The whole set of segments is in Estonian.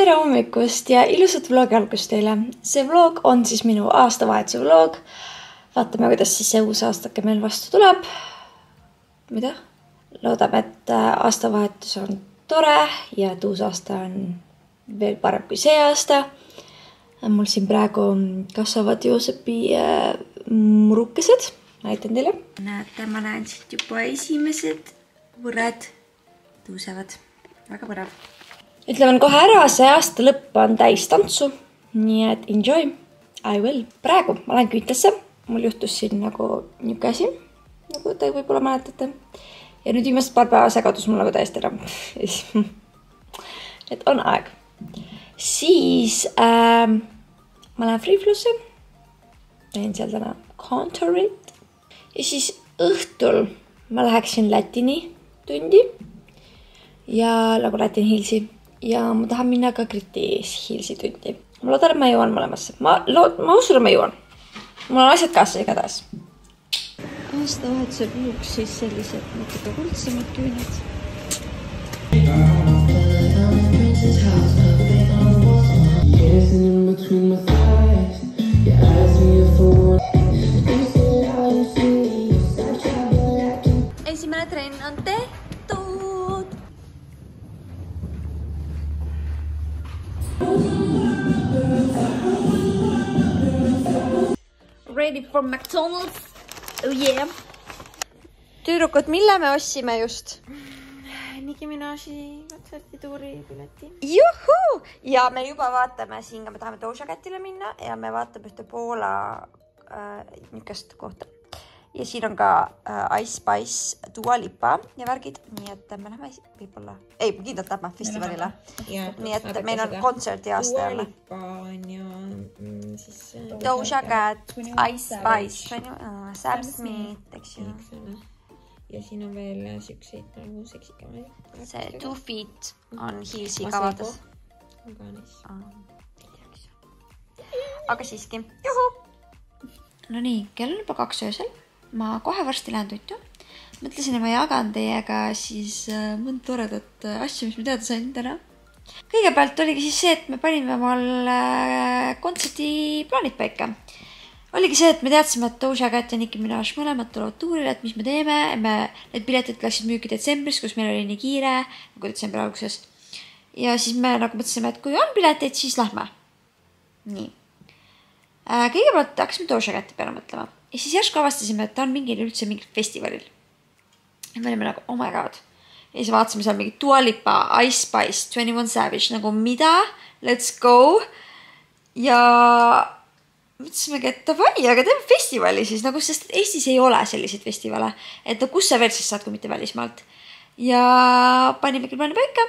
tere hommikust ja ilusat vlogi algust teile. See vlog on siis minu aastavahetuse vlog. Vaatame, kuidas siis see uus aastake meil vastu tuleb. Mida? Loodame, et aastavahetus on tore ja et uus aasta on veel parem kui see aasta. Mul siin praegu kasvavad Joosepi murukesed. Näitan teile. Näete, ma näen siit juba esimesed võrred tõusevad. Väga põnev. Ütlemen kohe ära, see aasta lõpp on täis tantsu. Nii et enjoy. I will. Praegu ma lähen küütesse. Mul juhtus siin nagu niuke asi, nagu te võib-olla mäletate. Ja nüüd viimast paar päeva segadus mul nagu täiesti ära. Et on aeg. Siis ma lähen Freeflusse. Teen seal täna contourit. Ja siis õhtul ma läheksin Lätini tundi. Ja nagu Lätini Hilsi. Ja ma tahan minna ka Kriti Hilsi tundi. Ma loodan, et ma jõuan mõlemasse. Ma usun, et ma jõuan. Mul on asjad kaasa igatahes. Aastavahetuse puhuks siis sellised natuke kuldsemad küüned. Esimene trenn on tehtud. Ready for McDonald's. Oh yeah. Tüdrukud, mille me ossime just? Nicki Minaji kontserdituuri pileti. Juhu! Ja me juba vaatame siin, me tahame Doja Catile minna ja me vaatame ühte Poola nükest kohta. Ja siin on ka Ice Spice, Dua Lipa ja värgid. Nii et me läheme võib-olla... Ei, kindlalt lähme festivalile. Nii et meil on kontserti aasta jälle. Dua Lipa on ju siis... Doja Cat, Ice Spice, Sam Smith, eks ju. Ja siin on veel sükseid nagu seksikamaid. See 2 Feet on Hilsi kavades. Aga siiski. Juhu! No nii, kell on juba 2 öösel. Ma kohe varsti lähen tuttu. Mõtlesin, et ma jagan teiega siis mõnd toredat asju, mis me teada sain täna. Kõigepealt oligi siis see, et me panime omal kontserti plaanid paika. Oligi see, et me teadsime, et Doja Cat ja Nicki Minaj mõlemad tulevad tuurile, et mis me teeme. Need piletid läksid müüki detsembris, kus meil oli nii kiire, nagu detsembri alguses. Ja siis me nagu mõtlesime, et kui on piletid, siis lähme. Nii. Kõigepealt hakkasime Doja Cati peale mõtlema. Ja siis järsku avastasime, et ta on üldse mingil festivalil. Ja me olime nagu, oh my god. Ja siis vaatasime seal mingi Dua Lipa, Ice Spice, 21 Savage, nagu mida? Let's go. Ja mõtlesimegi, et davai, aga teeme festivali siis, nagu, sest Eestis ei ole selliseid festivale. Et no kus sa veel siis saad, kui mitte välismaalt. Ja panime küll plaani paika.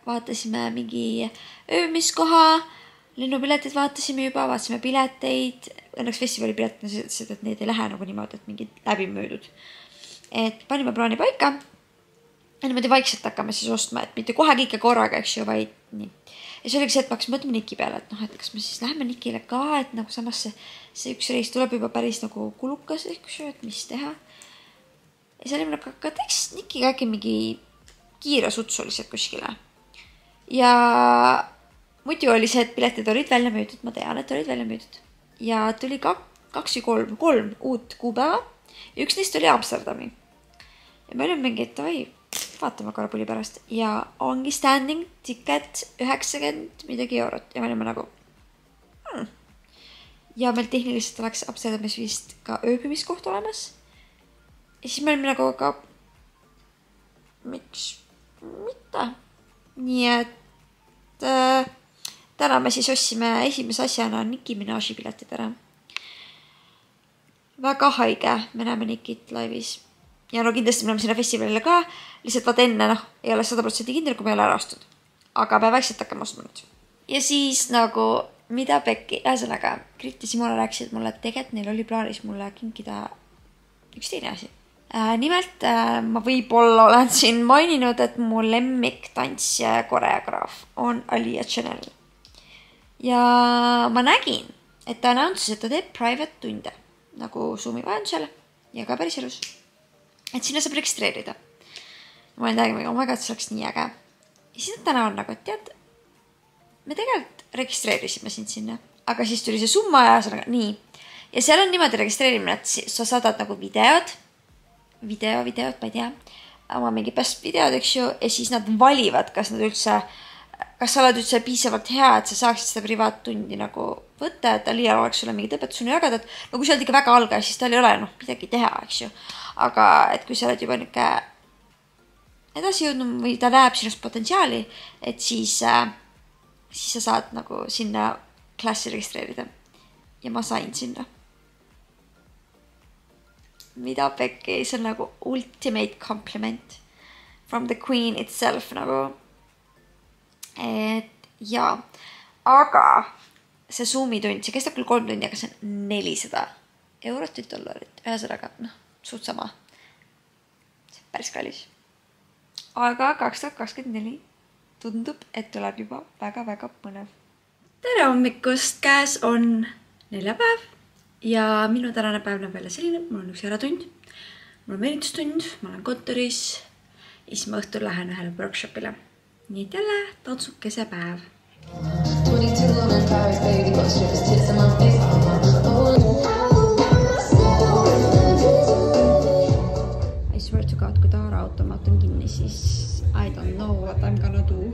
Vaatasime mingi öömiskoha. Lennupiletid vaatasime juba, vaatasime pileteid. Õnneks festivali piletid on seda, et need ei lähe nagu niimoodi, et mingid läbimöödud. Et panime plaani paika. Ja niimoodi vaikselt hakkame siis ostma, et mitte kohe kõike korraga, eks ju, vaid nii. Ja see oligi see, et ma hakkasin mõtlema Nicki peale, et noh, et kas me siis läheme Nickile ka, et nagu samas see üks reis tuleb juba päris nagu kulukas, et mis teha. Ja see oli nagu, aga teeks Nickiga äkki mingi kiire sutsu lihtsalt kuskile. Ja muidu oli see, et piletid olid välja müüdud, ma tean, et olid välja müüdud. Ja tuli 2 või 3 uut kuupäeva. Ja üks neist oli Amsterdami. Ja me olime mingi, et davai, vaatame korra puli pärast. Ja ongi standing ticket 90 midagi eurot. Ja me olime nagu... Ja meil tehniliselt oleks Amsterdamis vist ka ööbimiskoht olemas. Ja siis me olime nagu ka... Miks? Mitte. Nii et... Täna me siis ossime esimese asjana Nicki Minaji piletid ära. Väga haige, me näeme Nickit laivis. Ja no kindlasti me oleme sinna festivalile ka. Lihtsalt vaat enne, ei ole 100% kindel, kui me ei ole ära astud. Aga me väikselt hakkame ostma nüüd. Ja siis nagu, mida pekki, ühesõnaga, Krit ja Simona rääkisid mulle, et tegelikult neil oli plaanis mulle kinkida üks teine asi. Nimelt ma võib-olla olen siin maininud, et mu lemmik tantsija ja koreograaf on Alia Chanel. Ja ma nägin, et ta announces, et ta teeb private tunde, nagu Zoomi vahendusel ja ka päris elus. Et sinna saab registreerida. Ma olen täiega, oh my god, see oleks nii äge. Ja siis nad täna on nagu, et tead, me tegelikult registreerisime sind sinna, aga siis tuli see summa ja nii. Ja seal on niimoodi registreerimine, et sa saadad nagu videod, ma ei tea, oma mingi best videod, eks ju, ja siis nad valivad, kas sa oled üldse piisavalt hea, et sa saaksid seda privaattundi nagu võtta, et Alial oleks sulle mingid õpetusuni jagada, et no kui sa oled ikka väga algaja, siis tal ei ole midagi teha, eks ju. Aga et kui sa oled juba niuke edasi jõudnud või ta näeb sinust potentsiaali, et siis sa saad nagu sinna klassi registreerida. Ja ma sain sinna. Mida pekki, see on nagu ultimate compliment from the queen itself nagu. Et jaa, aga see Zoomi tund, see kestab küll 3 tundi, aga see on 400 eurot või dollarit. Ühesõnaga, suht sama. See on päris kallis. Aga 2024 tundub, et tuleb juba väga-väga põnev. Tere hommikust, käes on neljapäev ja minu tänane päev näeb välja selline, mul on üks eratund, mul on venitustund, ma olen kontoris ja siis ma õhtul lähen ühele workshopile. Nii et jälle tantsukese päev. I swear to God, kui taaraautomaat on kinni, siis I don't know what I'm gonna do.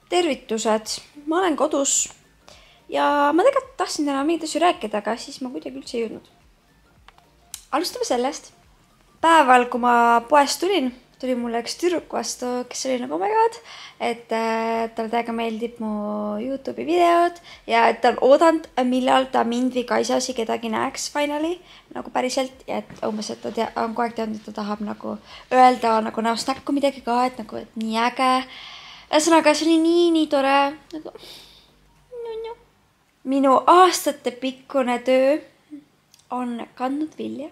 Tervitused, ma olen kodus ja ma tegelikult tahtsin täna mingit asju rääkida, aga siis ma kuidagi üldse ei jõudnud. Alustame sellest. Päeval, kui ma poest tulin, tuli mulle üks tüdruk vastu, kes oli nagu oh my god, et talle täiega meeldib mu YouTube'i videod ja et ta on oodanud, millal ta mind või Kaisasi kedagi näeks finally, nagu päriselt ja et umbes, et ta on kogu aeg teadnud, et ta tahab nagu öelda nagu näost näkku midagi ka, et nagu et nii äge. Ühesõnaga, see oli nii tore. Nagu, minu aastate pikkune töö on kandnud vilja,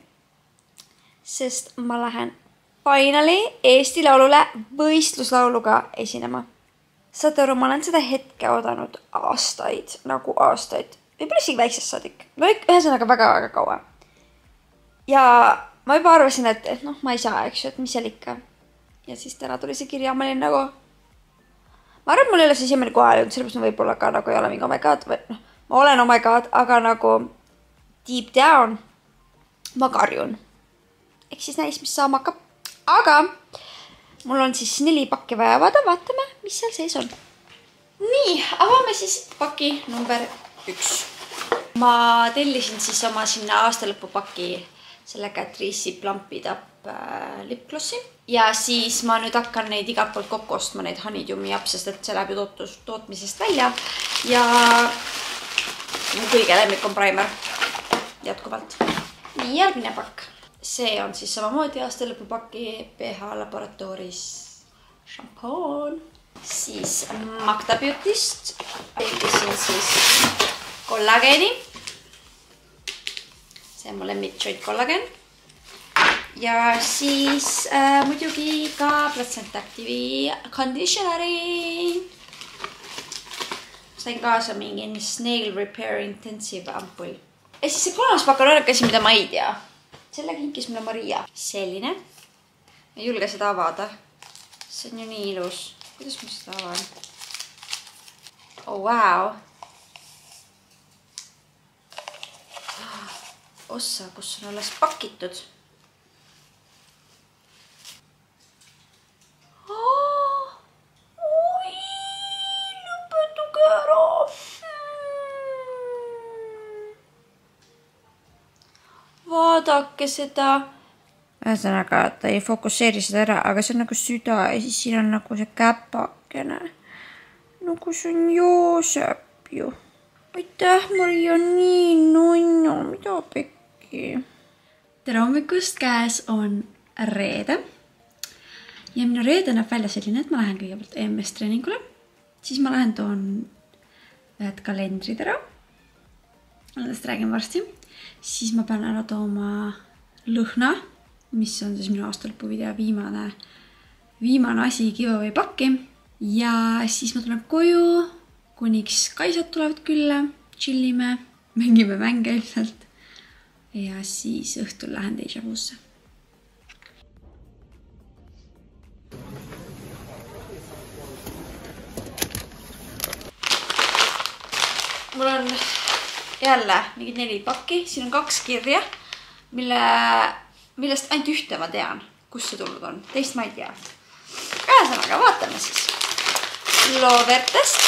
sest ma lähen finally Eesti Laulule võistluslauluga esinema. Saate aru, ma olen seda hetke oodanud aastaid, nagu aastaid. Võib-olla isegi väiksest saadik. No ühesõnaga väga-väga kaua. Ja ma juba arvasin, et ma ei saa, eks ju, et mis seal ikka. Ja siis täna tuli see kirja, ma olin nagu ma arvan, mul ei ole see siiamaani kohal jõudnud, sellepärast ma võib-olla ka nagu ei ole mingi oh my god või ma olen oh my god, aga nagu deep down ma karjun. Ehk siis näis, mis saama hakkab. Aga mul on siis 4 pakki vaja avada, vaatame, mis seal sees on. Nii, avame siis paki number 1. Ma tellisin siis oma sinna aastalõpupaki selle Catrice'i Plump It Up lipglossi. Ja siis ma nüüd hakkan neid igalt poolt kokku ostma, neid Honeydew Up, sest et see läheb ju tootmisest välja. Ja kõige lemmik on primer jätkuvalt. Nii, järgmine pakk. See on siis samamoodi aastalõpupaki PH Laboratooris šampoon. Siis Magda Beautyst tellisin siis kollageeni. See on mu lemmik Joint kollagen. Ja siis muidugi ka Placenta Active'i conditioneri. Sain kaasa mingi Snail Repair Intensive ampull. Ja siis see 3. pakk on ainuke asi, mida ma ei tea. Selle kinkis mulle Maria. Selline. Ma ei julge seda avada. See on ju nii ilus. Kuidas ma seda avan? Oh, wow. Ossa, kus on alles pakitud. Vaadake seda. Ühesõnaga, ta ei fokusseeri seda ära, aga see on nagu süda ja siis siin on nagu see käpakene. Nagu see on Joosep ju. Aitäh, Maria, nii nunnu, mida pekki. Tere hommikust, käes on reede. Ja minu reede näeb välja selline, et ma lähen kõigepealt EMS treeningule. Siis ma lähen toon ühed kalendrid ära. Nendest räägin varsti. Siis ma pean ära tooma lõhna. mis on siis minu aastalõpuvideo viimane asi giveaway pakki. Ja siis ma tulen koju, kuniks Kaisad tulevad külla, chillime, mängime mänge ilmselt. Ja siis õhtul lähen Deja Vuusse. Mul on jälle mingid 4 pakki. Siin on 2 kirja, millest ainult ühte ma tean, kus see tulnud on. Teist ma ei tea. Ühesõnaga, vaatame siis. Lovertest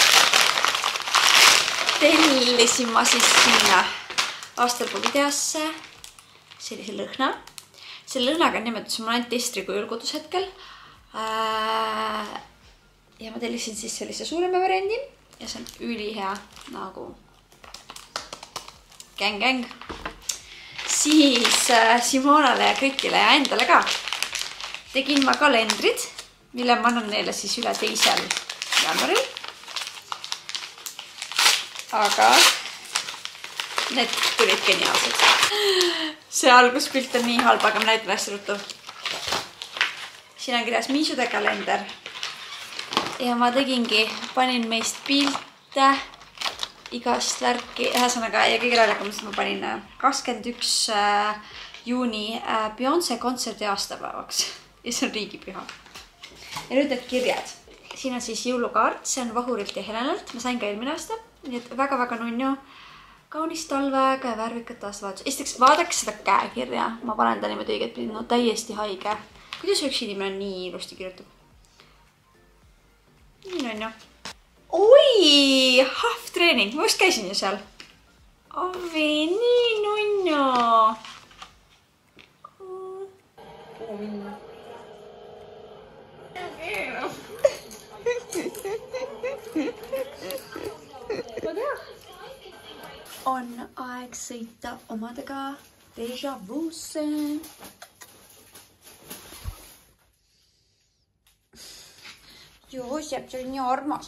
tellisin ma siis sinna aastalõpu videosse sellise lõhna. Selle lõhnaga nimetus ma ainult testri kujul kodus hetkel. Ja ma tellisin siis sellise suurema variandi ja see on ülihea nagu gäng. Siis Simonale ja kõigile ja endale ka tegin ma kalendrid, mille ma annan neile siis üle 2. jaanuaril. Aga need tulid geniaalsed. See alguspilt on nii halb, aga ma näitan hästi ruttu. Siin on kirjas Miisude kalender. Ja ma tegingi, panin meist pilte igast värki, ühesõnaga ja kõige naljakamast ma panin 21. juuni Beyoncé kontserdi aastapäevaks. Ja see on riigipüha. Ja nüüd need kirjad. Siin on siis jõulukaart, see on Vahurilt ja Helenalt. Ma sain ka eelmine aasta. Nii et väga-väga nunnu. Kaunist talvega ja värvikat aastavahetus. Esiteks vaadake seda käekirja. Ma panen ta niimoodi õiget pidi, no täiesti haige. Kuidas üks inimene nii ilusti kirjutab? Nii nunnu. Oi, half-treening. Ma just käisin ju seal. Ovi, nii nunnu. Kuhu minna? On aeg sõita omadega Deja Vuusse. Joosep, see on nii armas.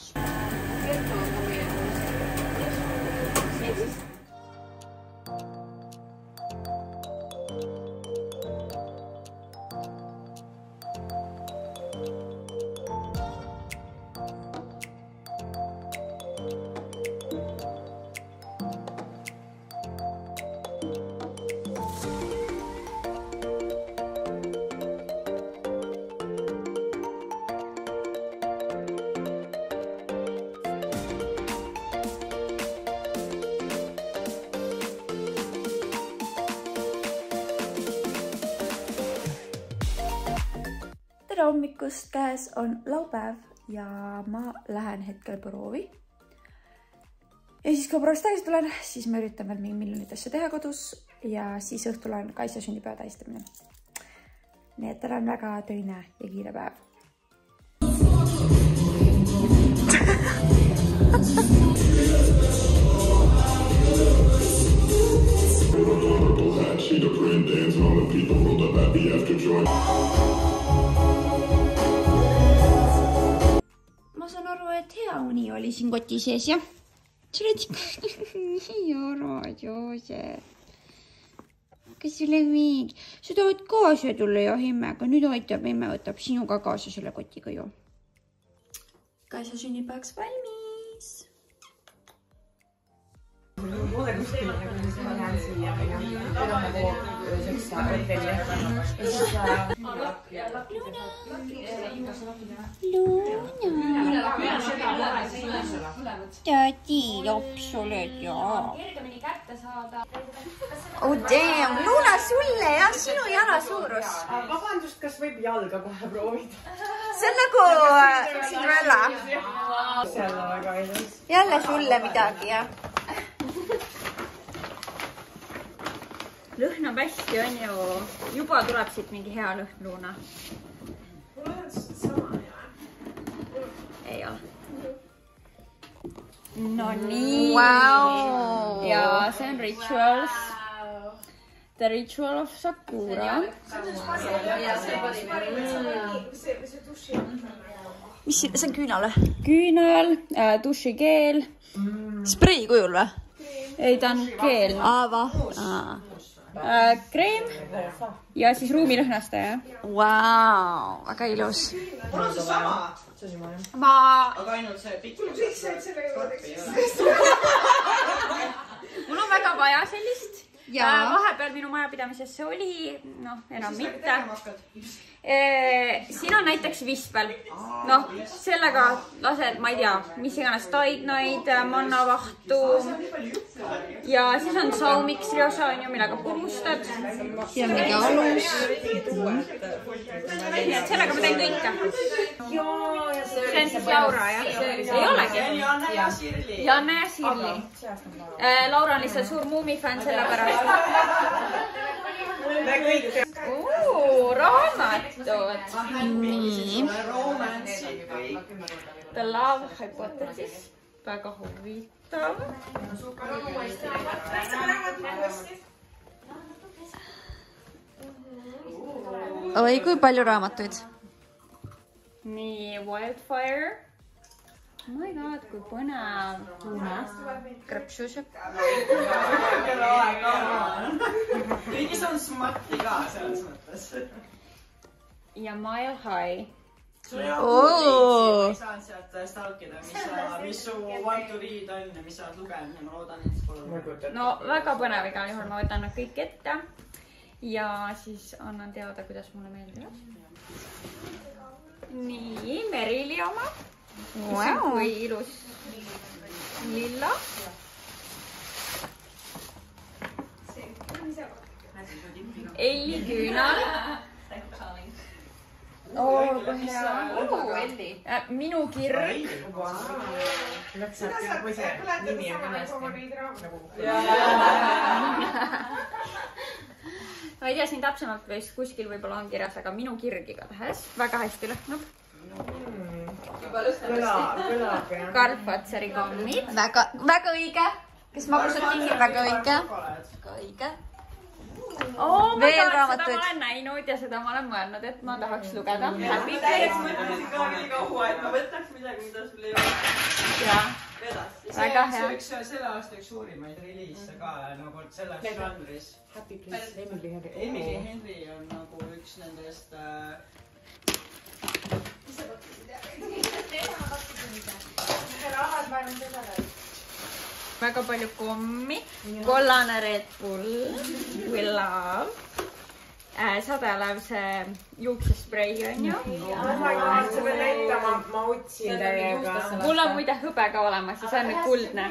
Hommikust käes on laupäev ja ma lähen hetkel proovi. Ja siis kui proovist tagasi tulen, siis ma üritan veel mingi miljonit asja teha kodus ja siis õhtul on Kaisa sünnipäeva tähistamine. Nii et täna on väga töine ja kiire päev. Ma saan aru, et hea uni oli siin koti sees, jah? Sa oled nii arvad, Joosep. Kas sulle mingi? Sa tahad kaasa tulla ja Himmega. Nüüd aitab, Himme võtab sinuga kaasa selle kotiga ju. Kaisa sünnipäevaks valmis. Luuna. Tädi jops oled, jaa. Oh damn, Luuna sulle ja sinu jala suurus. Vabandust, kas võib jalga kohe proovida? See on nagu Cinderella. See on väga ilus. Jälle sulle midagi, jah. Lõhnab hästi, on ju. Juba tuleb siit mingi hea lõhn, Luuna. Mul on sama hea. Ei ole. No nii. Wow. Ja see on Rituals. The Ritual of Sakura. Mis siin? See on küünal või? Küünal, dušikeel. Sprei kujul või? Ei, ta on keel. Aava. kreem ja siis ruumilõhnastaja. Vau, väga ilus. aga ainult see pikk. Mul on väga vaja sellist. Jaa. Vahepeal minu majapidamises see oli, enam mitte. Siin on näiteks vispel. Sellega lased, ma ei tea, mis iganes taignaid, mannavahtu. Ja siis on saumiksri osa, millega purustad. Ja mingi alus. Nii et sellega ma teen kõike. See on siis Laura, jah? Ei olegi. Janne ja Sirli. Laura on lihtsalt suur muumifänn sellepärast. Raamatud. Nii. The Love Hypothesis. Väga huvitav. Oi, kui palju raamatuid. Nii, Wildfire. Oh my god, kui põnev. Krõpsus. Kõigis on smatti ka selles mõttes. Ja Mile High. Sul ei ole saan sealt stalkida, mis su want to read on ja mis sa oled lugenud ja ma loodan, et pole. No väga põnev igal juhul, ma võtan nad kõik ette. Ja siis annan teada, kuidas mulle meeldivad. Nii, Merili oma. Wow. Kui ilus lilla. Elli küünal. Kui hea. Elli. Minu kirg. Läks sealt, kui see nimi on kõnesti. Ma ei tea siin täpsemalt vist kuskil võib-olla on kirjas, aga minu kirg igatahes väga hästi lõhnab. Kõlab, jah. Karl Fatseri kommid. Väga õige. Kes magusad kingid, väga õige. Väga õige. Veel raamatuid. Seda ma olen näinud ja seda ma olen mõelnud, et ma tahaks lugeda. Happy Place. Mõtlesin ka nii kaua, et ma võtaks midagi, mida sul ei ole. Väga hea. See üks selle aasta üks suurimaid reliise ka nagu selles žanris. Happy Place, Emily Henry. Emily Henry on nagu üks nendest väga palju kommi. Kollane Red Bull. We love. Sadelev see juuksesprei on ju. ma seda näitama, ma otsin täiega. Mul on muide hõbe ka olemas ja see on nüüd kuldne.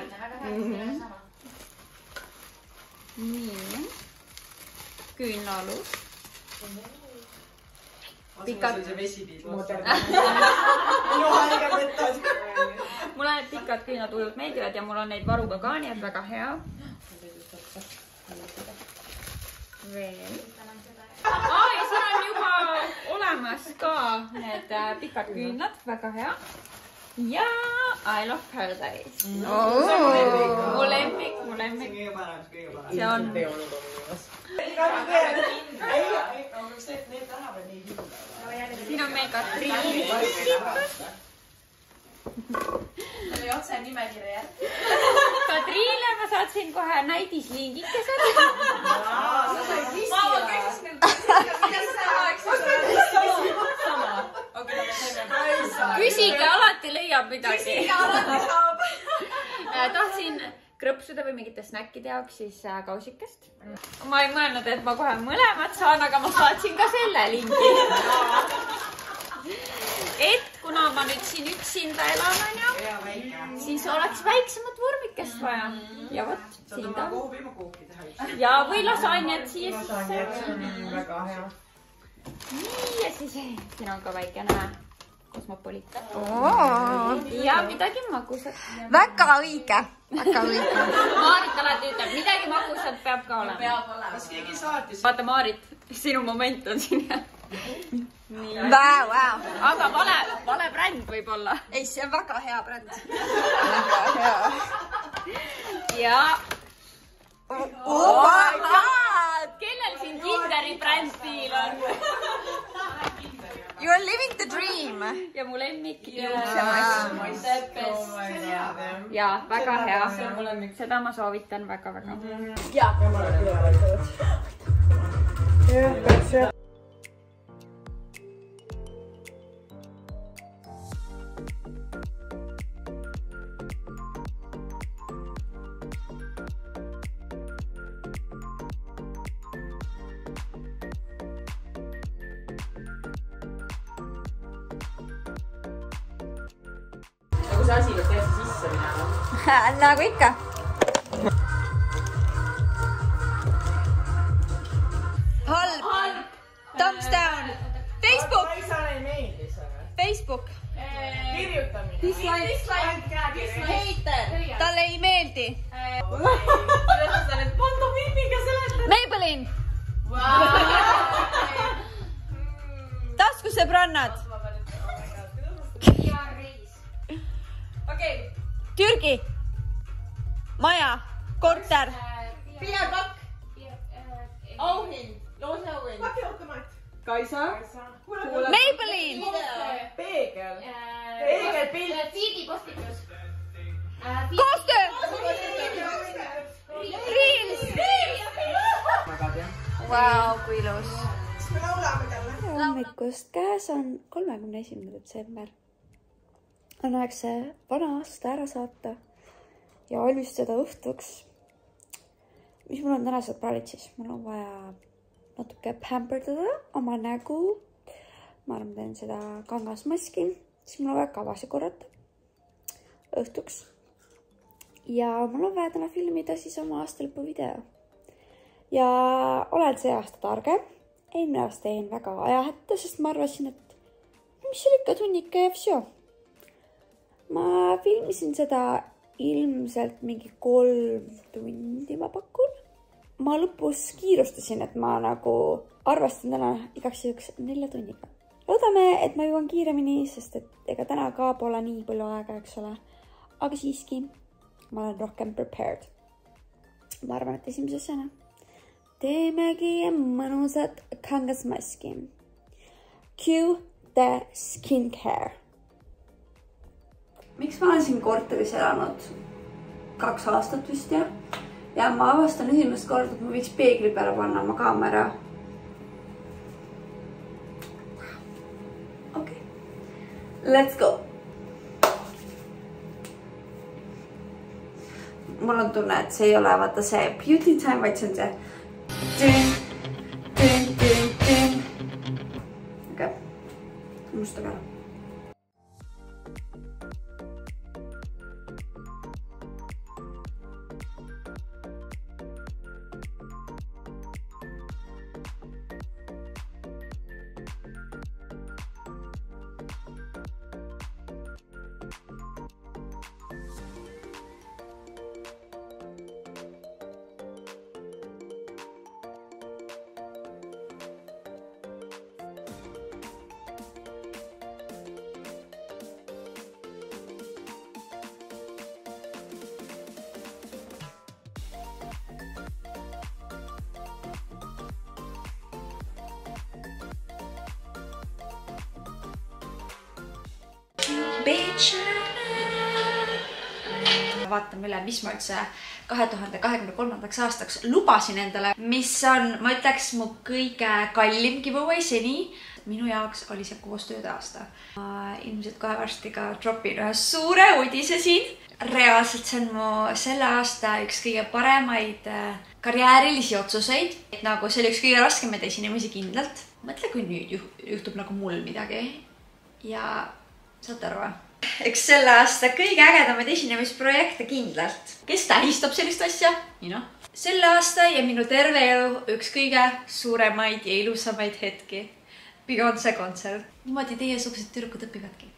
Nii. Küünalus. Pikad. Mulle need pikad küünatujud meeldivad ja mul on neid varuga ka, nii et väga hea. Veel. Ja siin on juba olemas ka need pikad küünlad, väga hea. Ja I Love Paradise. Mu lemmik. See on. Siin on meil Katriin. Oli otse nimekirja. Katriinile ma saatsin kohe näidislingikesed. Küsige, alati leiab midagi. Tahtsin krõpsude või mingite snäkkide jaoks siis kausikest. Ma ei mõelnud, et ma kohe mõlemad saan, aga ma saatsin ka selle lingi. Et kuna ma nüüd siin üksinda elan, siis oleks väiksemat vormikest vaja. Ja võt, siin ta. Ja või lasanjad siia sisse. Väga hea. Nii, ja siis siin on ka väikene kosmopolita. Ja midagi magusat. Väga õige. Väga õige. Maarit alati ütleb, midagi magusat peab ka olema. Kas keegi saatis? Vaata, Maarit, sinu moment on siin. Vau. Aga vale bränd võib-olla. Ei, see on väga hea bränd. Ja. Oh my god! Kellel siin Kinderi brändstiil on? You are living the dream. Ja mu lemmik. Jaa, väga hea. Seda ma soovitan väga-väga. See asi peab täiesti sisse minema. Nagu ikka. Halb. Thumbs down. Facebook. Kaisale ei meeldi see või? Facebook. Kirjutamine. Heiter. Talle ei meeldi. Pantomimiga seletada. Maybelline. Taskusõbrannad. Türgi. Maja. Korter. Pilepakk. Auhind. Looseauhind. Pakiautomaat. Kaisa. Maybelline. Peegel. Peegelpilt. Feedipostitus. Koostöö. Reels. Vau, kui ilus. Hommikust käes on 31. detsember. On aeg see vana aasta ära saata ja valmistada õhtuks. Mis mul on tänased plaanid siis? Mul on vaja natuke pamperdada oma nägu. Ma arvan, teen seda kangasmaski. Siis mul on vaja kavasi korrata õhtuks. Ja mul on vaja täna filmida siis oma aastalõpu video. Ja olen see aasta targem. Eelmine aasta teen väga ajahätta, sest ma arvasin, et mis oli ikka tunnike ja vsio. Ma filmisin seda ilmselt mingi 3 tundi ma pakun. Ma lõpus kiirustasin, et ma nagu arvestan täna igaks juhuks 4 tunniga. Loodame, et ma jõuan kiiremini, sest et ega täna ka pole nii palju aega, eks ole. Aga siiski, ma olen rohkem prepared. Ma arvan, et esimese asjana teemegi mõnusat kangasmaski. Cue the skincare. Miks ma olen siin korteris elanud 2 aastat vist ja ma avastan esimest korda, et ma võiks peegli peale panna oma kaamera. Okay. Let's go. Mul on tunne, et see ei ole vaata see beauty time, vaid see on see Okay. Mustage ära. Vaatame üle, mis ma üldse 2023. aastaks lubasin endale, mis on, ma ütleks, mu kõige kallim giveaway seni. Minu jaoks oli see koostööde aasta. Ma ilmselt kohe varsti ka dropin ühe suure uudise siin. Reaalselt see on mu selle aasta üks kõige paremaid karjäärilisi otsuseid. Nagu see oli üks kõige raskemaid esinemisi kindlalt. Mõtle, kui nüüd juhtub nagu mul midagi. Ja saate aru, eks selle aasta kõige ägedamaid esinemisprojekte kindlalt. Kes tähistab sellist asja? Mina. Selle aasta ja minu terve elu üks kõige suuremaid ja ilusamaid hetki. Beyoncé kontsert. Niimoodi teie sugused tüdrukud õpivadki.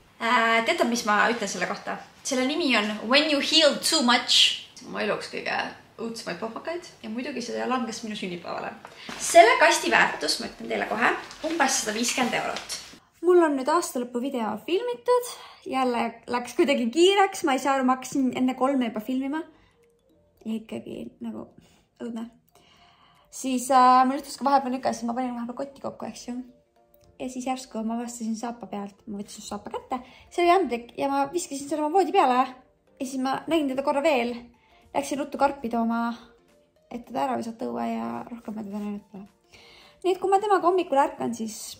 Teate, mis ma ütlen selle kohta? Selle nimi on When You Heal Too Much. See on mu eluks kõige õudsemaid pohvakaid ja muidugi seda langes minu sünnipäevale. Selle kasti väärtus, ma ütlen teile kohe, umbes 150 €. Mul on nüüd aastalõpu video filmitud. Jälle läks kuidagi kiireks. Ma ei saa aru, ma hakkasin enne 3 juba filmima. Ja ikkagi nagu õudne. Siis mul juhtus ka vahepeal nükes, ma panin vahepeal kotti kokku, eks ju. Ja siis järsku ma avastasin saapa pealt. Ma võtsin saapa kätte. See oli ämblik ja ma viskasin selle oma voodi peale. ja siis ma nägin teda korra veel. Läksin ruttu karpi tooma, et teda ära visata õue ja rohkem ma teda näinud pole. Nii et kui ma temaga hommikul ärkan, siis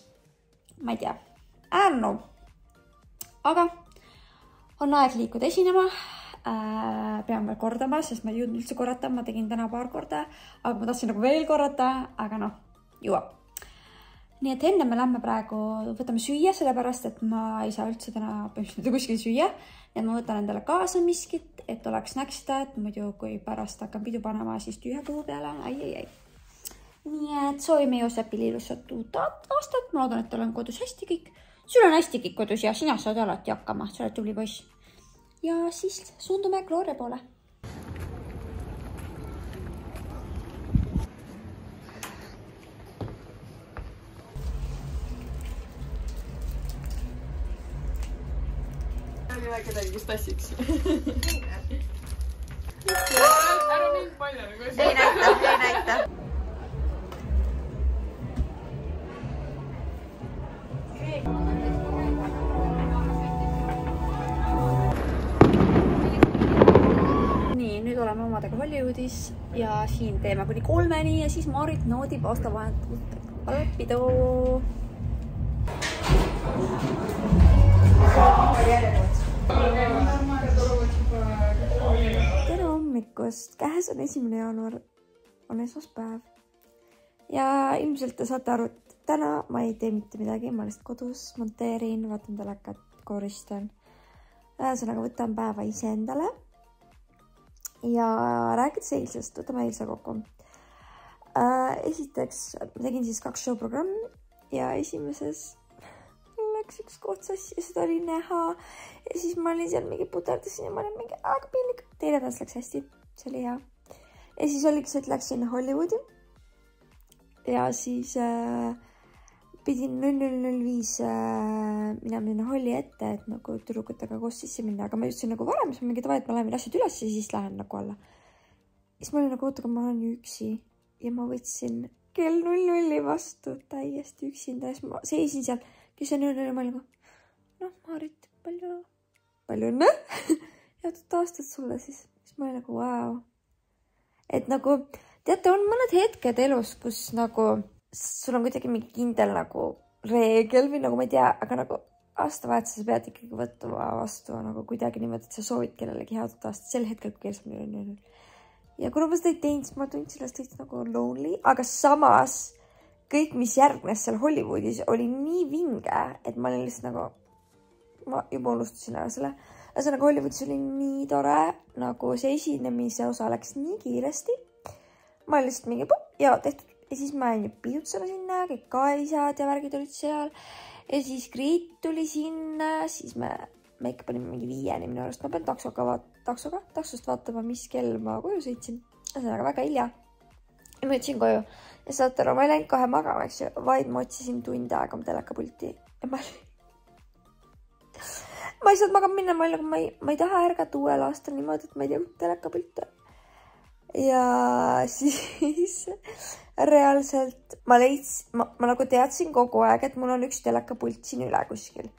ma ei tea, ärnu. Aga on aeg liikuda esinema. Pean veel kordama, sest ma ei jõudnud üldse korrata. Ma tegin täna paar korda, aga ma tahtsin nagu veel korrata, aga noh, jõuab. Nii et enne me lähme praegu, võtame süüa, sellepärast, et ma ei saa üldse täna kuskil süüa. Ja ma võtan endale kaasa miskit, et oleks näksida, et muidu kui pärast hakkan pidu panema, siis tühja kõhu peale. Ai. Nii et soovime Joosepile ilusat uut aastat. Ma loodan, et tal on kodus hästi kõik. Sul on hästi kõik kodus ja sina saad alati hakkama. Sa oled tubli poiss. Ja siis suundume Gloria poole. Oli vaja kedagi, kes tassiks. Ära mind palju. Ei näita. Nii, nüüd oleme omadega Hollywoodis ja siin teeme kuni 3-ni ja siis Marit noodib aastavahetust pidu. Tere hommikust, käes on 1. jaanuar, on esmaspäev ja ilmselt te saate aru, et täna ma ei tee mitte midagi, ma lihtsalt kodus monteerin, vaatan telekat, koristan. Ühesõnaga võtan päeva ise endale ja rääkides eilsest, võtame eilse kokku. Esiteks tegin siis 2 show-programmi ja esimeses läks üks koht sassi ja seda oli näha ja siis ma olin seal mingi puterdasin ja ma olin mingi aega piinlik. Teine tants läks hästi, see oli hea. Ja siis oligi see, et läksin Hollywoodi ja siis pidin 00.05 minema sinna Holli ette, et nagu tüdrukutega koos sisse minna, aga ma ütlesin nagu varem, siis ma mingi tavai, et ma lähen asjad üles ja siis lähen nagu alla. Siis ma olin nagu, oota, aga ma olen ju üksi ja ma võtsin kell 00 vastu täiesti üksinda ja siis ma seisin seal, kes on 00 ja ma olin nagu, noh, Marit, palju õnne ja aastat sulle siis ma olin nagu, vau. Et nagu, teate, on mõned hetked elus, kus nagu sul on kuidagi mingi kindel nagu reegel või nagu ma ei tea, aga nagu aastavahetus sa pead ikkagi võtma vastu nagu kuidagi niimoodi, et sa soovid kellelegi head aastat sel hetkel, kui keelsam on. Ja kuna ma seda ei teinud, siis ma tundsin sellest täitsa nagu lonely, aga samas kõik, mis järgnes seal Hollywoodis, oli nii vinge, et ma olin lihtsalt nagu, ma juba unustasin ära selle. Ühesõnaga Hollywoodis oli nii tore, nagu see esinemise osa läks nii kiiresti. Ma olin lihtsalt mingi ja tehtud. Ja siis ma olin piutsana sinna, kõik kaisad ja värgid olid seal. Ja siis Kriit tuli sinna, siis me ikka panime mingi 5-ni minu arust. Ma pean taksost vaatama, mis kell ma koju sõitsin. Ühesõnaga väga hilja. Ja ma ütlesin koju. Ja saate aru, ma ei läinud kohe magama, eks ju. Vaid ma otsisin tund aega oma telekapulti. Ja ma ei saanud magama minna, ma ei taha ärgata uuel aastal niimoodi, et ma ei tea, telekapilte. Ja siis reaalselt ma nagu teadsin kogu aeg, et mul on üks telekapult siin üle kuskil.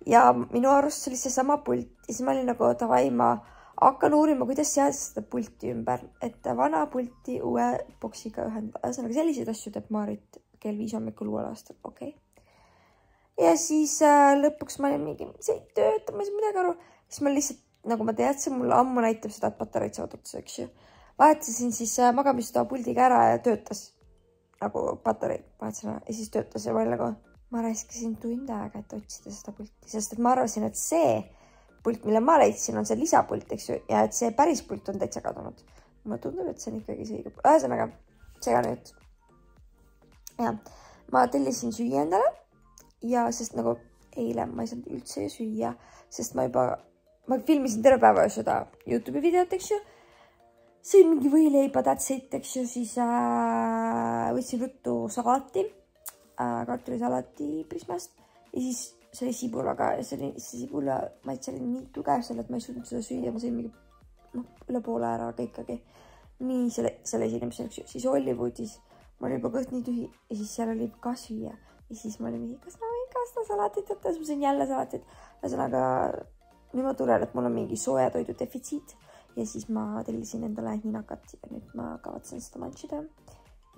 Ja minu arust see oli see sama pult. Ja siis ma olin nagu, davai, ma hakkan uurima, kuidas seada seda pulti ümber. Et vana pulti uue boksiga ühendada. Ühesõnaga selliseid asju teeb Marit kell 5 hommikul uuel aastal. Okay. Ja siis lõpuks ma olin mingi, see ei tööta, ma ei saa midagi aru. Siis ma lihtsalt, nagu ma teadsin, mulle ammu näitab seda, et patareid saavad otsa, eks ju. Vahetasin siis magamistoa puldiga ära ja töötas nagu patareid. Vahetasin ära ja siis töötas ja ma olin nagu, ma raiskasin tund aega, et otsida seda pulti. Sest et ma arvasin, et see pult, mille ma leidsin, on see lisapult, eks ju. Ja et see päris pult on täitsa kadunud. Mulle tundub, et see on ikkagi see õige. Ühesõnaga, sega nüüd. Ja, ma tellisin süüa endale. Ja sest nagu eile ma ei saanud üldse süüa, sest ma filmisin terve päeva seda YouTube'i videot, eks ju. Sõin mingi võileiba tätsit, eks ju, siis võtsin ruttu salati, kartulisalati Prismast ja siis see oli sibulaga ja see sibula maitse oli nii tugev selle, et ma ei suutnud seda süüa, ma sõin mingi üle poole ära ikkagi. Nii selle esinemisel, eks ju, siis Hollywoodis ma olin juba kõht nii tühi ja siis seal oli ka süüa. Ja siis ma olin mingi, kas ma võin ka seda salatit võtta, siis ma sõin jälle salatit. Ühesõnaga nüüd ma tunnen, et mul on mingi soojatoidu defitsiit ja siis ma tellisin endale hinakat ja nüüd ma kavatsen seda manchida.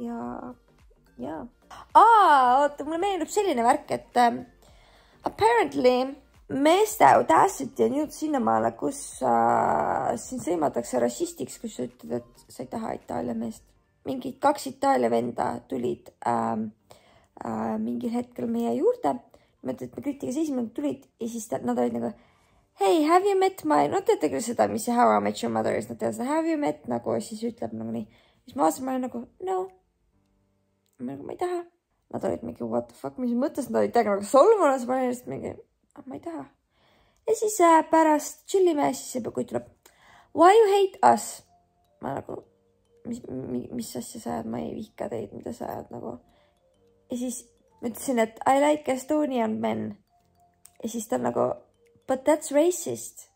Ja. Oota, mulle meenub selline värk, et apparently meeste audacity on jõudnud sinnamaale, kus sind sõimatakse rassistiks, kus sa ütled, et sa ei taha Itaalia meest. Mingid 2 Itaalia venda tulid mingil hetkel meie juurde. Me kritiga seisime, nad tulid ja siis nad olid nagu hey, have you met my... Nad teate küll seda, mis see How I Met Your Mother is. Nad teavad seda have you met nagu siis ütleb nagu nii. Siis ma vaatasin, ma olin nagu no. Ma ei taha. Nad olid mingi what the fuck, mis mõttes nad olid täiega nagu solvunud. Ma olin mingi, ma ei taha. Ja siis pärast chillime ja siis see kuid tuleb why you hate us? Ma nagu mis asja sa ajad? Ma ei vihka teid, mida sa ajad nagu. Ja siis ma ütlesin, et I like Estonian men. Ja siis ta nagu but that's racist.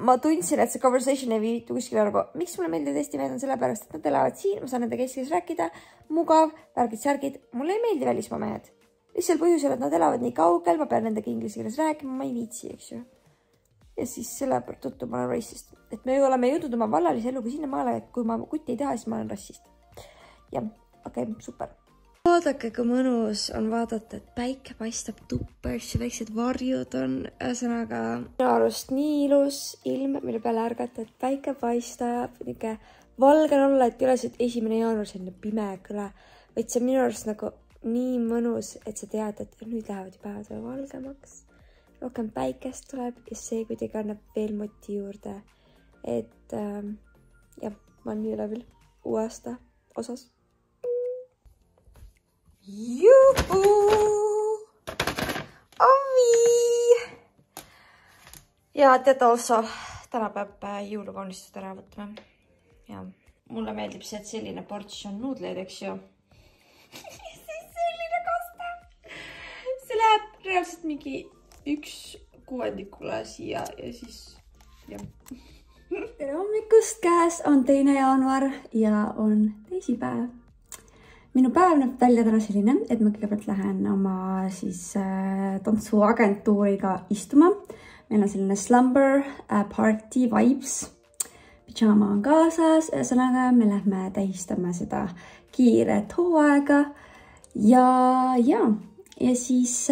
Ma tundsin, et see conversation ei viitu kuskile nagu, miks mulle meeldivad Eesti mehed on sellepärast, et nad elavad siin, ma saan nende keskeles rääkida, mugav, värgid-särgid. Mulle ei meeldi välismaa mehed. Lihtsalt põhjusel, et nad elavad nii kaugel, ma pean nendega inglise keeles rääkima, ma ei viitsi, eks ju. Ja siis selle tõttu ma olen racist. Et me oleme jõudnud oma vallalise eluga sinna maale, et kui ma kutti ei taha, siis ma olen rassist. Ja, okei, super. Vaadake, kui mõnus on vaadata, et päike paistab tuppa, eks ju, väiksed varjud on, ühesõnaga minu arust nii ilus ilm, mille peale ärgata, et päike paistab, niisugune valge on olla, et ei ole see 1. jaanuar selline pime kõla, vaid see minu arust nagu nii mõnus, et sa tead, et nüüd lähevad ju päevad veel valgemaks, rohkem päikest tuleb ja see kuidagi annab veel moti juurde, et jah, ma olen nii ülevil uue aasta osas. Juhu! Ovi! Ja tead also, täna peab jõulukaunistused ära võtma. Ja mulle meeldib see, et selline ports on nuudleid, eks ju. Siis selline kasta. See läheb reaalselt mingi 1/6 siia ja siis, jah. Tere hommikust, käes on 2. jaanuar ja on teisipäev. Minu päev näeb välja täna selline, et ma kõigepealt lähen oma siis tantsuagentuuriga istuma. Meil on selline slumber party vibes. Pijama on kaasas, ühesõnaga me lähme tähistama seda kiiret hooaega. Ja siis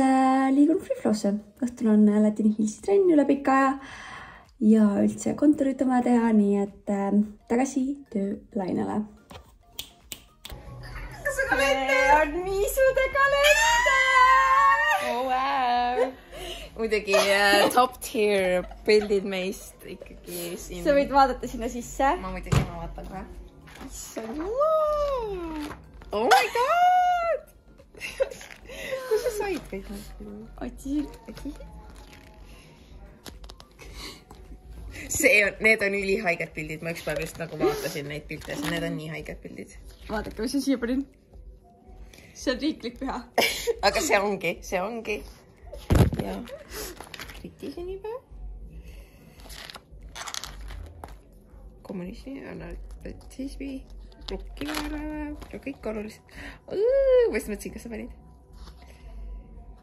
liigun Freeflow'sse. Õhtul on Latini Hillsi trenn üle pika aja ja üldse kontorit oma teha, nii et tagasi töölainele. See on Miisude kalender! Oh, wow! Muidugi top tier pildid meist ikkagi siin. Sa võid vaadata sinna sisse. Ma muidugi vaatan kohe. Issand, wow! Oh my god! Kus sa said kõik need? Otsi. Need on ülihaiged pildid. Ma ükspäev just nagu vaatasin neid pilte. Need on nii haiged pildid. Vaadake, mis siia panin. See on riiklik püha. Aga see ongi. Ja kritiseni päev. Kommunismi, anartismi, rukkiväärpäev ja kõik olulised. Ma just mõtlesin, kas sa panid.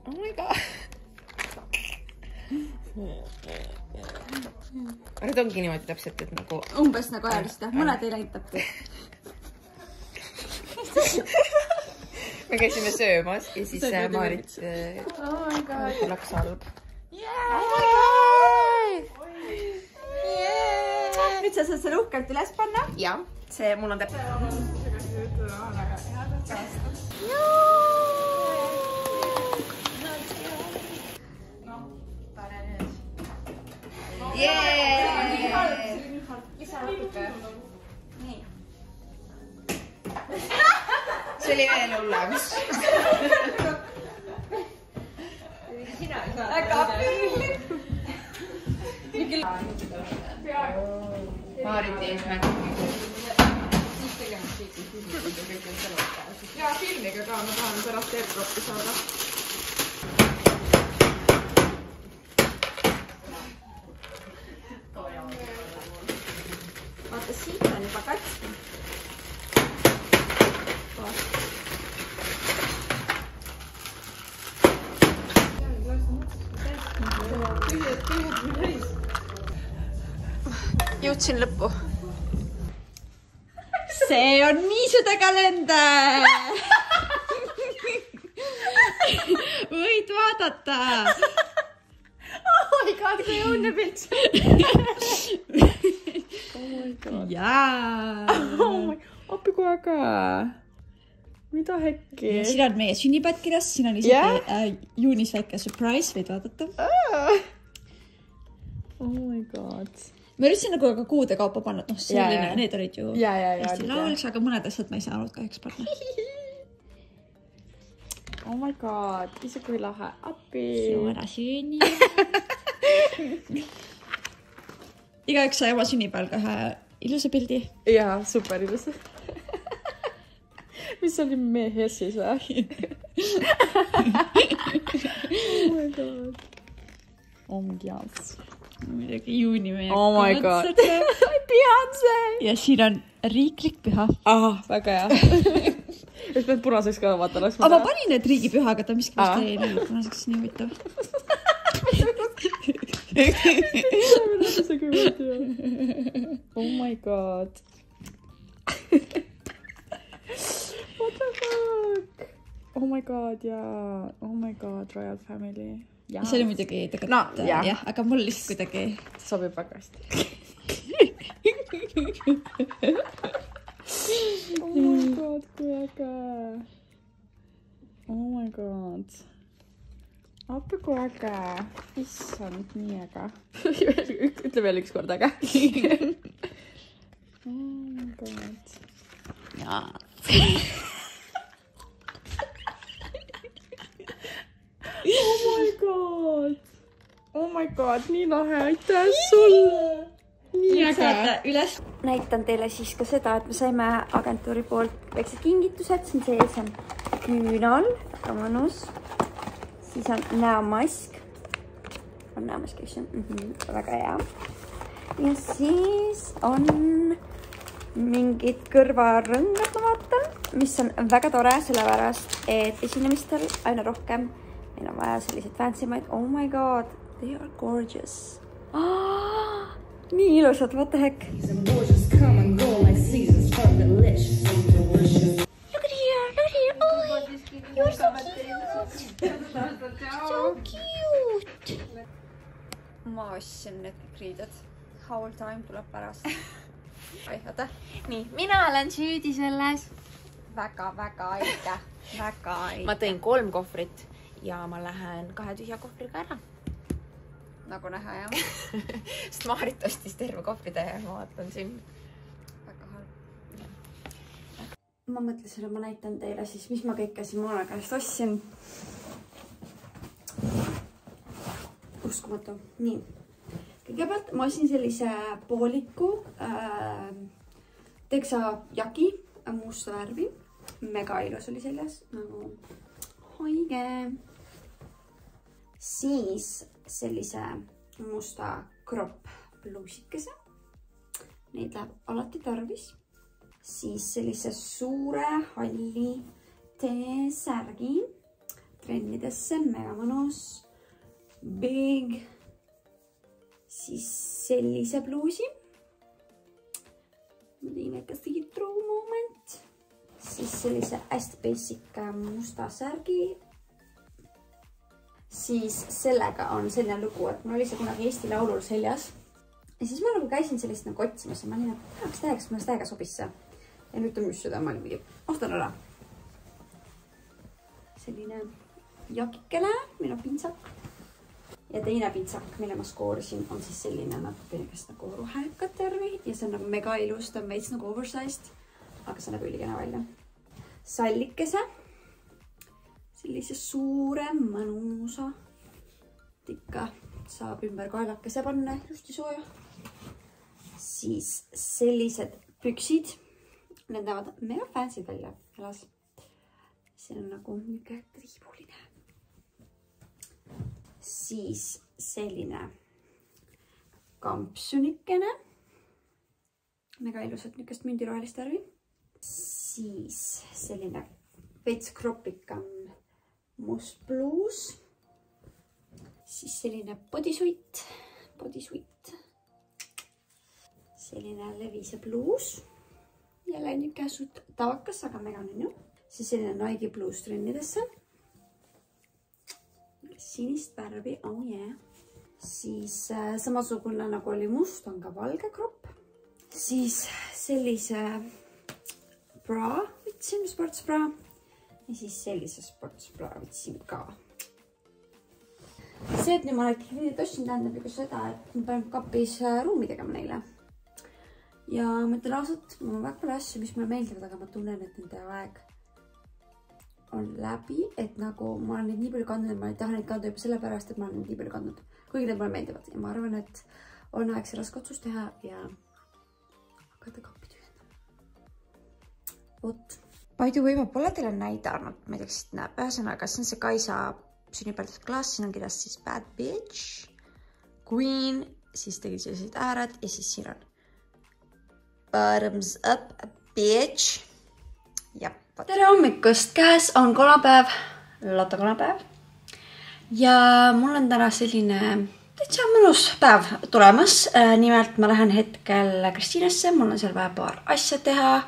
Oh my god. Aga need ongi niimoodi täpselt, et nagu... Umbes nagu ajalista. Mõned ei näitabki. Me käisime söömas ja siis Maarit laks halb. Nüüd sa saad selle uhkelt üles panna? Ja, see mul on täpselt. See oli veel hullem. Sina ei saa. Äkka appi. Maarit eesmärk. Ja filmiga ka, ma tahan pärast airdroppi saada. Vaata, siit on juba katski. Jõudsin lõppu. See on Miisude kalender! Võid vaadata! Oh my god, kui õudne pilt. Oh my god. Jaa! Appi kui äge. Mida hekki? Siin on meie sünnipäev kirjas, siin on isegi juunis väike surprise, võid vaadata. Oh my god. Ma üritasin nagu ka kuude kaupa panna, et selline, need olid ju hästi lauliks, aga mõned asjad ma ei saanud kahjuks panna. Oh my god, ise kui lahe. Appi. Suura sünni. Igaüks sai oma sünnipäeval ka ühe ilusa pildi. Jaa, super ilus. Mis oli mehe siis või? Oh my god. Omgians. Midagi juuni meie Oh my god. Beyonce. Ja siin on riiklik püha. Väga hea. Just pead punaseks ka vaata laskma. Aga ma panin need riigipüha, aga ta miski vast ei läinud punaseks, nii huvitav. Oh my god. What the fuck? Oh my god, jaa. Oh my god, Royal Family. See oli muidugi tegelikult, jah, aga mul lihtsalt kuidagi sobib väga hästi. Oh my god, kui äge. Oh my god. Appi kui äge. Issand, nii äge. Ütle veel üks kord äge. Oh my god. jaa. Oh my god. Oh my god, nii lahe. Aitäh sulle. Nii äge. Üles. Näitan teile siis ka seda, et me saime agentuuri poolt väiksed kingitused. Siin sees on küünal, väga mõnus. Siis on näomask. On näomask, eks ju? Väga hea. Ja siis on mingid kõrvarõngad, ma vaatan, mis on väga tore, sellepärast, et esinemistel aina rohkem meil on vaja selliseid fancymaid. Oh my god, they are gorgeous. Nii ilusad, what the heck? Look at here, oh, you're so cute. So cute. Ma ostsin need riided. How time tuleb pärast. Ai, oota. Nii, mina olen süüdi selles. Väga õige. Väga õige. Ma tõin 3 kohvrit ja ma lähen 2 tühja kohvriga ära. Nagu näha, jah. Sest Maarit ostis terve kohvritäie ja ma vaatan siin. Väga halb. Ma mõtlesin, et ma näitan teile siis, mis ma kõike siin Moona käest ostsin. Uskumatu. Nii. Kõigepealt ma ostsin sellise pooliku teksajaki musta värvi. Mega ilus oli seljas. Nagu hoige. Siis sellise musta crop bluusikese. Neid läheb alati tarvis. Siis sellise suure halli T-särgi trennidesse. Mega mõnus. Big. Siis sellise bluusi. Ma tegin väike see-through moment. Siis sellise hästi basic musta särgi. Siis sellega on selline lugu, et mul oli see kunagi Eesti Laulul seljas. Ja siis ma nagu käisin sellist nagu otsimas ja ma olin, et tahaks täiega, kas mulle täiega sobis see. Ja nüüd on mis seda, ma olin mingi, ostan ära. Selline jakikene, minu pintsak. Ja teine pintsak, mille ma skoorisin, on siis selline natukene nagu rohelikat värvi. Ja see on nagu mega ilus, ta on veits nagu oversized, aga see näeb ülikene välja. Sallikese. Sellise suure mõnusa tikka saab ümber kaelakese panna ilusti sooja. Siis sellised püksid. Need näevad mega fancy välja jalas. See on nagu niisugune triibuline. Siis selline kampsunikene. Mega ilusat niisugust mündirohelist värvi. Siis selline veits kropikam must bluus. siis selline bodysuit. Selline levise bluus. Jälle niisugune suht tavakas, aga megan on ju. Siis selline Nike bluus trennidesse. Sinist värvi, oh yeah. Siis samasugune nagu oli must, on ka valge kropp. Siis sellise bra võtsin, sportsbra. Ja siis sellise sportsbra võtsin ka. See, et nüüd ma olen nii tõstsin, tähendab juba seda, et ma panen kapis ruumi tegema neile. Ja ma ütlen ausalt, mul on väga palju asju, mis mulle meeldivad, aga ma tunnen, et nende aeg on läbi, et nagu ma olen neid nii palju kandnud, et ma ei taha neid kanda juba sellepärast, et ma olen neid nii palju kandnud. Kuigi need mulle meeldivad ja ma arvan, et on aeg see raske otsus teha ja hakata kappi tühjendama. Vot. By the way, ma pole teile näidanud, ma ei tea, kas siit näeb. Ühesõnaga, see on see Kaisa sünnipäevast klaas, siin on kirjas siis bad bitch, queen, siis tegid sellised ääred ja siis siin on bottoms up bitch. Ja, tere hommikust, käes on kolmapäev, lotokolmapäev. Ja mul on täna selline täitsa mõnus päev tulemas. Nimelt ma lähen hetkel Kristiinasse, mul on seal vaja paar asja teha,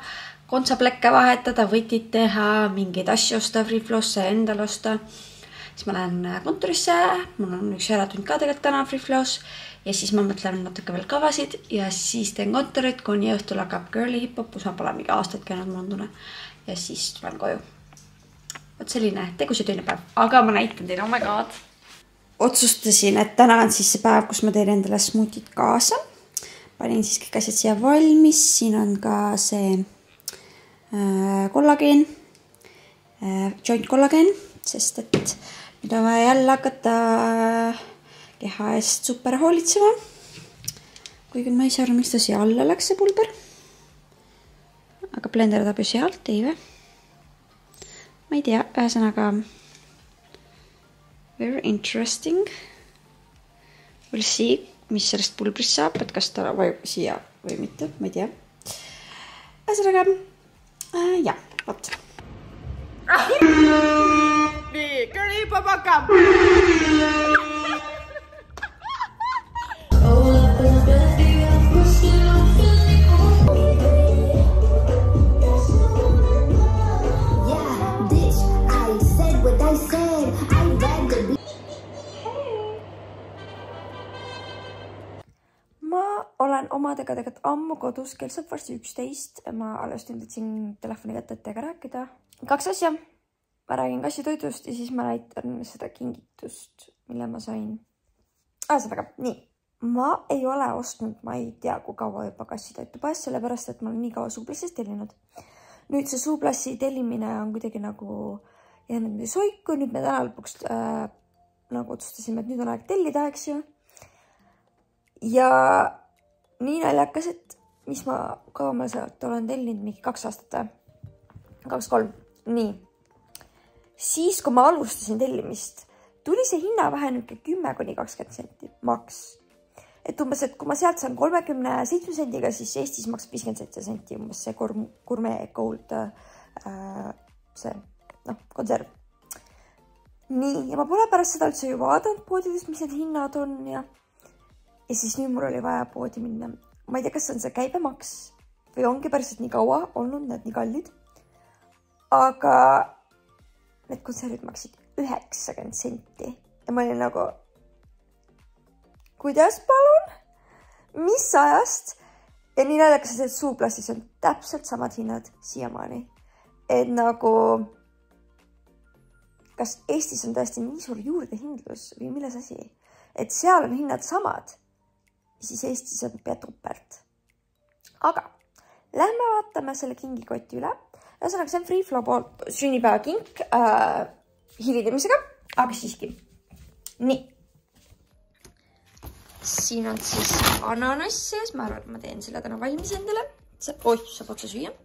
kontsaplekke vahetada, võtid teha, mingeid asju osta, Freeflow'sse endal osta. Siis ma lähen kontorisse, mul on üks äratund ka tegelikult täna Freeflow's ja siis ma mõtlen natuke veel kavasid ja siis teen kontorit, kuni õhtul hakkab girly hip-hop, kus ma pole mingi aastaid käinud, mul on tunne. Ja siis tulen koju. Võt selline tegus ja tööne päev, aga ma näitan teile, oh my god. Otsustasin, et täna on siis see päev, kus ma teen endale smoothid kaasa. Panin siis kõik asjad siia valmis, siin on ka see kollageen, joint kollageen, sest et nüüd on vaja jälle hakata keha eest super hoolitsema. Kuigi ma ei saa aru, miks ta siia alla läks see pulber. Aga blender tahab ju sealt, ei või? Ma ei tea, ühesõnaga very interesting. We'll see, mis sellest pulbrist saab, et kas ta vajub siia või mitte, ma ei tea. Ühesõnaga, jah, vot. Nii, girly hip-hop hakkab! Olen omadega tegelikult ammu kodus, kell saab varsti 11. Ma alles tundetsin telefoni kätte, et teiega rääkida. 2 asja. Ma räägin kassitoidust ja siis ma näitan seda kingitust, mille ma sain. Ühesõnaga, nii. Ma ei ole ostnud, ma ei tea, kui kaua juba kassitoitu poes, sellepärast, et ma olen nii kaua Suuplassist tellinud. Nüüd see Suuplassi tellimine on kuidagi nagu jäänud soiku. Nüüd me täna lõpuks nagu otsustasime, et nüüd on aeg tellida, eks ju. Ja nii naljakas, et mis ma kaua ma sealt olen tellinud, mingi 2 aastat või 2-3. Nii. Siis, kui ma alustasin tellimist, tuli see hinnavahe nüüd 10–20 senti maks. Et umbes, et kui ma sealt saan 37 sendiga, siis Eestis maksab 57 senti umbes see Gourmet Gold see, konserv. Nii, ja ma pole pärast seda üldse ju vaadanud poodidest, mis need hinnad on ja siis nüüd mul oli vaja poodi minna. Ma ei tea, kas on see käibemaks või ongi päriselt nii kaua olnud need nii kallid. Aga need konservid maksid 90 senti. Ja ma olin nagu, kuidas palun? Mis ajast? Ja nii naljakas, et Suuplassis on täpselt samad hinnad siiamaani. Et nagu, kas Eestis on tõesti nii suur juurdehindlus või milles asi? Et seal on hinnad samad. Siis Eestis on pea topelt. Aga lähme vaatame selle kingikoti üle. Ühesõnaga, see on Freeflow poolt sünnipäeva kink hilinemisega, aga siiski. Nii. Siin on siis ananass sees. Ma arvan, et ma teen selle täna valmis endale. Saab otsa süüa.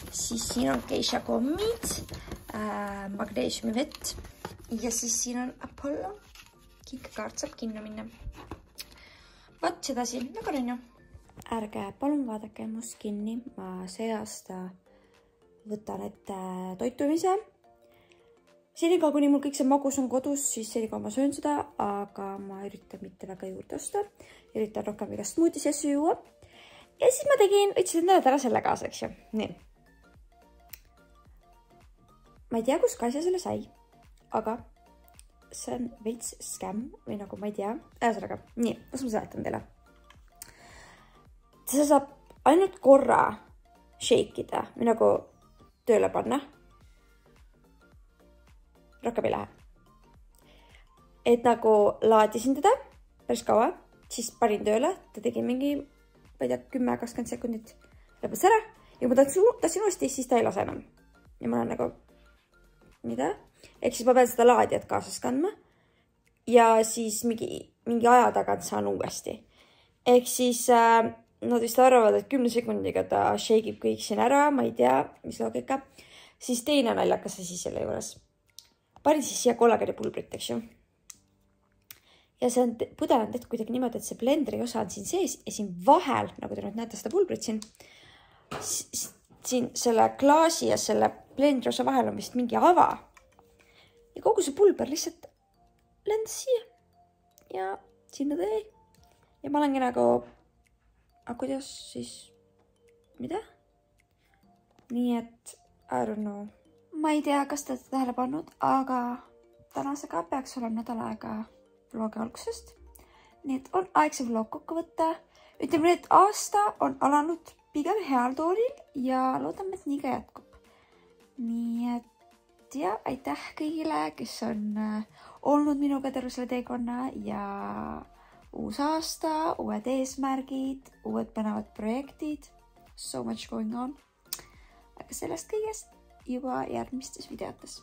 Siis siin on geisha kommid, magneesiumi vett ja siis siin on Apollo. Kinkakaart saab kinno minna. Võt sedasi, nagu on ju. Ärge palun vaadake must kinni. Ma see aasta võtan ette toitumise. senikaua, kuni mul kõik see magus on kodus, siis senikaua ma söön seda, aga ma üritan mitte väga juurde osta. Üritan rohkem igast smoothies asju juua. Ja siis ma võtsin endale täna selle kaasa, eks ju. Nii. Ma ei tea, kus Kaisa selle sai, aga see on veits scam või nagu ma ei tea. Ühesõnaga, nii, kus ma seletan teile. See saab ainult korra shake'ida või nagu tööle panna. Rohkem ei lähe. Et nagu laadisin teda päris kaua, siis panin tööle, ta tegi mingi, ma ei tea, 10-20 sekundit lõpus ära ja kui ma tahtsin uuesti, siis ta ei lase enam. Ja ma olen nagu, mida? Ehk siis ma pean seda laadijat kaasas kandma ja siis mingi aja tagant saan uuesti. Ehk siis nad vist arvavad, et 10 sekundiga ta shake'ib kõik siin ära, ma ei tea, mis loogika. Siis teine naljakas asi selle juures. Panin siis siia kollageenipulbrit, eks ju. Ja see pudel on tehtud kuidagi niimoodi, et see blenderi osa on siin sees ja siin vahel, nagu te nüüd näete seda pulbrit siin selle klaasi ja selle blenderi osa vahel on vist mingi ava. Ja kogu see pulber lihtsalt lendas siia ja sinna ta jäi. Ja ma olengi nagu, aga kuidas siis, mida? Nii et, I don't know. Ma ei tea, kas te olete tähele pannud, aga tänasega peaks olema nädal aega vlogi algusest. Nii et on aeg see vlog kokku võtta. Ütleme nii, et aasta on alanud pigem heal toolil ja loodame, et nii ka jätkub. Nii et ja aitäh kõigile, kes on olnud minuga terve selle teekonna ja uus aasta, uued eesmärgid, uued põnevad projektid. So much going on. Aga sellest kõigest juba järgmistes videotes.